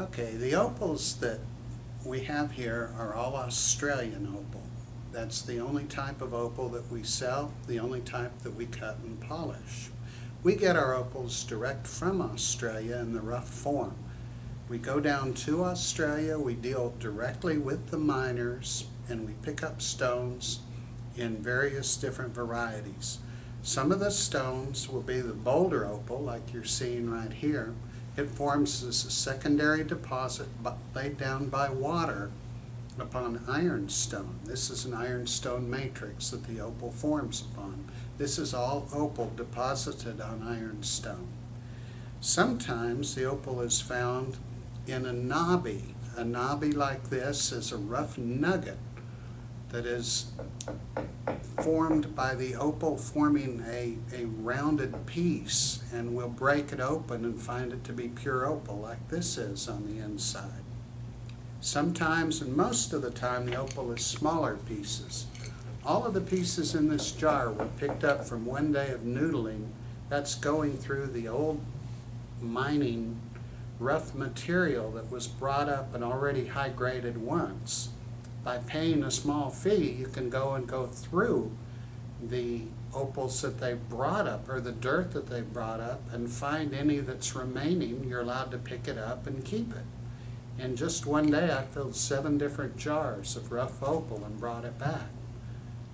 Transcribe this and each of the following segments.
Okay, the opals that we have here are all Australian opal. That's the only type of opal that we sell, the only type that we cut and polish. We get our opals direct from Australia in the rough form. We go down to Australia, we deal directly with the miners, and we pick up stones in various different varieties. Some of the stones will be the boulder opal, like you're seeing right here. It forms as a secondary deposit laid down by water upon ironstone. This is an ironstone matrix that the opal forms upon. This is all opal deposited on ironstone. Sometimes the opal is found in a knobby. A knobby like this is a rough nugget that is formed by the opal forming a rounded piece, and we'll break it open and find it to be pure opal like this is on the inside. Sometimes, and most of the time, the opal is smaller pieces. All of the pieces in this jar were picked up from one day of noodling. That's going through the old mining rough material that was brought up and already high graded once. By paying a small fee, you can go through the opals that they brought up, or the dirt that they brought up, and find any that's remaining. You're allowed to pick it up and keep it. In just one day, I filled 7 different jars of rough opal and brought it back.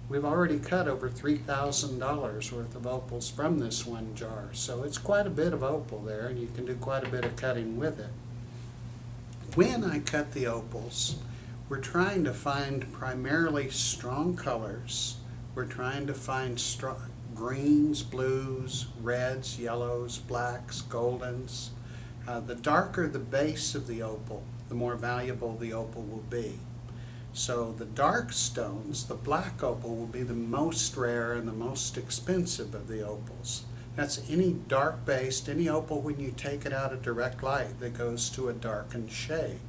We've already cut over $3,000 worth of opals from this one jar, so it's quite a bit of opal there, and you can do quite a bit of cutting with it. When I cut the opals, we're trying to find primarily strong colors. We're trying to find strong greens, blues, reds, yellows, blacks, goldens. The darker the base of the opal, the more valuable the opal will be. So the dark stones, the black opal, will be the most rare and the most expensive of the opals. That's any dark based, any opal when you take it out of direct light that goes to a darkened shade.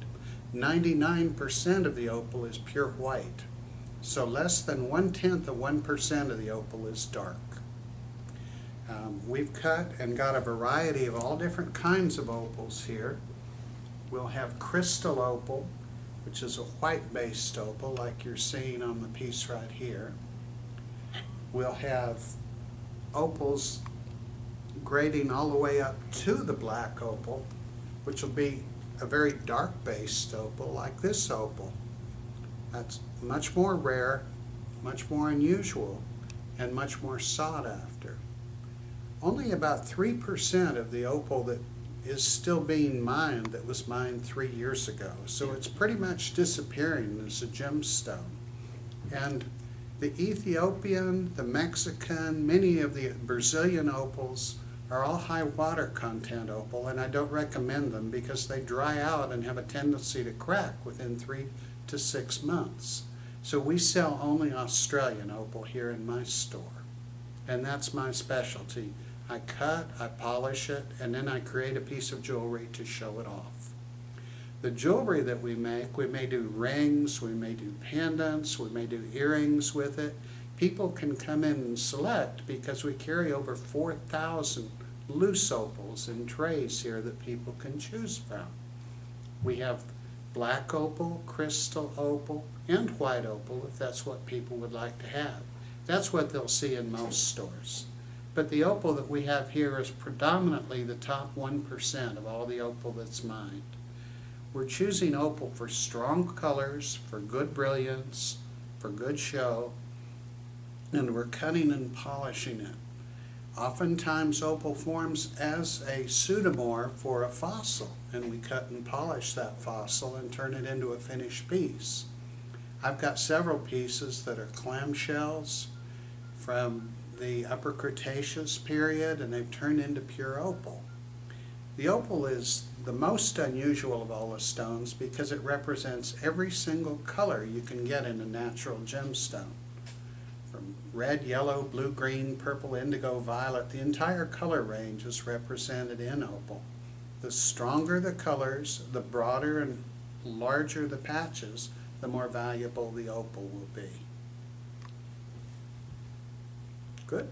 99% of the opal is pure white, so less than 1/10 of 1% of the opal is dark. We've cut and got a variety of all different kinds of opals here. We'll have crystal opal, which is a white-based opal like you're seeing on the piece right here. We'll have opals grading all the way up to the black opal, which will be a very dark-based opal like this opal. That's much more rare, much more unusual, and much more sought after. Only about 3% of the opal that is still being mined that was mined 3 years ago, so it's pretty much disappearing as a gemstone. And the Ethiopian, the Mexican, many of the Brazilian opals are all high water content opal, and I don't recommend them because they dry out and have a tendency to crack within 3 to 6 months. So we sell only Australian opal here in my store, and that's my specialty. I cut, I polish it, and then I create a piece of jewelry to show it off. The jewelry that we may do rings, we may do pendants, we may do earrings with it. People can come in and select because we carry over 4,000 loose opals in trays here that people can choose from. We have black opal, crystal opal, and white opal if that's what people would like to have. That's what they'll see in most stores. But the opal that we have here is predominantly the top 1% of all the opal that's mined. We're choosing opal for strong colors, for good brilliance, for good show, and we're cutting and polishing it. Oftentimes opal forms as a pseudomorph for a fossil, and we cut and polish that fossil and turn it into a finished piece. I've got several pieces that are clamshells from the Upper Cretaceous period, and they've turned into pure opal. The opal is the most unusual of all the stones because it represents every single color you can get in a natural gemstone. From red, yellow, blue, green, purple, indigo, violet, the entire color range is represented in opal. The stronger the colors, the broader and larger the patches, the more valuable the opal will be. Good.